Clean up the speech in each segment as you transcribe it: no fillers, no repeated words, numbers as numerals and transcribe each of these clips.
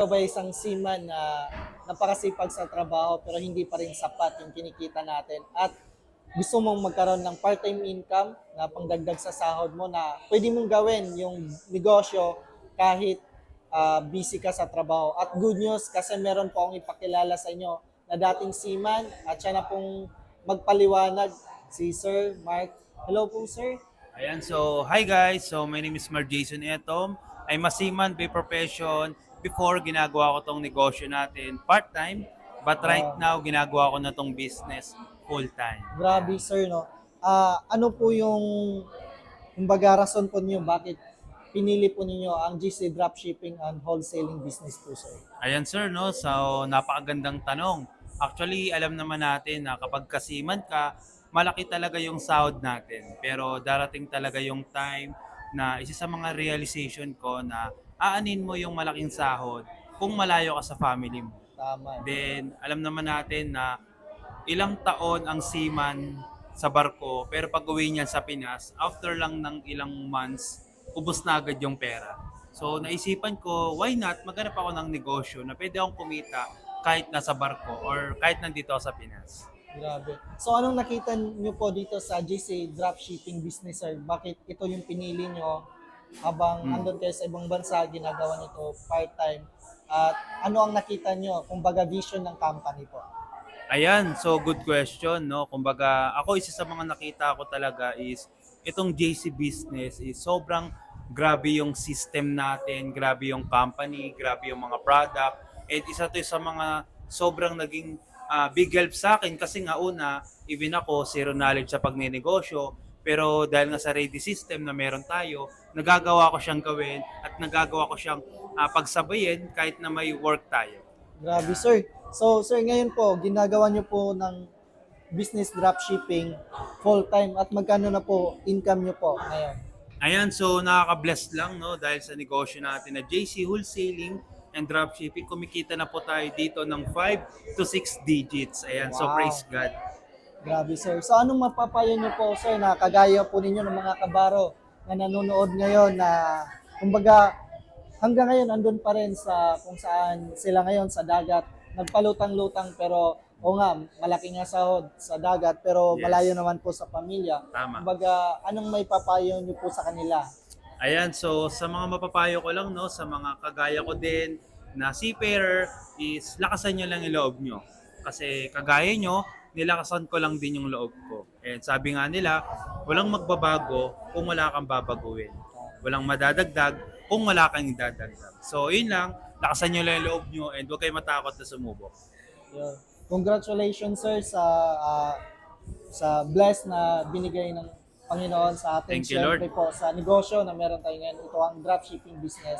Ba isang seaman na napakasipag sa trabaho pero hindi pa rin sapat yung kinikita natin at gusto mong magkaroon ng part-time income na pangdagdag sa sahod mo na pwede mong gawin yung negosyo kahit busy ka sa trabaho. At good news kasi meron po akong ipakilala sa inyo na dating seaman at siya na pong magpaliwanag si Sir Mark. Hello po, Sir. Ayan, so hi guys. So my name is Mar Jason Etom. I'm a seaman by profession. Before, ginagawa ko tong negosyo natin part-time. But right Wow. now, ginagawa ko na tong business full-time. Grabe, Sir, no? Ano po yung kumbaga rason po niyo bakit pinili po ninyo ang GC Dropshipping and Wholesaling business po, sir? Ayan sir, no? So napakagandang tanong. Actually, alam naman natin na kapag kasiman ka, malaki talaga yung sahod natin. Pero darating talaga yung time na isa sa mga realization ko na aanin mo yung malaking sahod kung malayo ka sa family mo. Tama. Then, alam naman natin na ilang taon ang seaman sa barko, pero pag uwi niya sa Pinas, after lang ng ilang months, ubos na agad yung pera. So, naisipan ko, why not maghanap ako ng negosyo na pwede akong kumita kahit nasa barko or kahit nandito ako sa Pinas. Grabe. So anong nakita niyo po dito sa GC Dropshipping business, sir? Bakit ito yung pinili niyo habang andun kayo sa ibang bansa, ginagawa nito part-time? At ano ang nakita niyo, kumbaga vision ng company po? Ayan, so good question, no? Kumbaga, ako isa sa mga nakita ko talaga is itong JC business is sobrang grabe yung system natin, grabe yung company, grabe yung mga product. And isa to sa mga sobrang naging big help sa akin kasi nga una, even ako, zero knowledge sa pagnenegosyo. Pero dahil nga sa ready system na meron tayo, nagagawa ko siyang gawin at nagagawa ko siyang pagsabayin kahit na may work tayo. Grabe, sir. So, sir, ngayon po, ginagawa niyo po ng business dropshipping full-time at magkano na po income niyo po ngayon? Ayan, so nakaka-bless lang no dahil sa negosyo natin na JC Wholesaling and Dropshipping, kumikita na po tayo dito ng 5 to 6 digits. Ayan, so Wow. praise God. Grabe, sir. So, anong mapapayo niyo po, sir, na kagaya po ninyo ng mga kabaro na nanonood ngayon na, kumbaga, hanggang ngayon andun pa rin sa kung saan sila ngayon sa dagat, nagpalutang-lutang pero o nga, malaki nga sahod sa dagat pero Yes. malayo naman po sa pamilya. Tama. Kumbaga, anong may papayo niyo po sa kanila? Ayan, so sa mga mapapayo ko lang no, sa mga kagaya ko din na seafarer is lakasan nyo lang yung loob nyo. Kasi kagaya nyo, nilakasan ko lang din yung loob ko. And sabi nga nila, walang magbabago kung wala kang babaguhin. Walang madadagdag kung wala kang idadagdag. So yun lang, lakasan nyo lang yung loob nyo and huwag kayo matakot na sumubok. Yun. Congratulations, sir, sa bless na binigay ng Panginoon sa atin. Thank you, Lord. Siyempre po sa negosyo na meron tayo ngayon. Ito ang dropshipping business.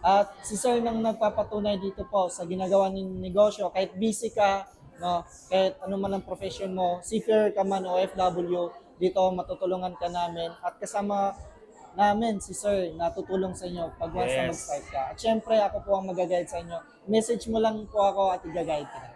At si sir nang nagpapatunay dito po sa ginagawa ng negosyo, kahit busy ka, no, kahit ano man ang profession mo, seafarer ka man o OFW, dito matutulungan ka namin. At kasama namin si sir na tutulong sa inyo pag once na Yes. mag-start ka. At syempre ako po ang mag-guide sa inyo. Message mo lang po ako at i-guide kita.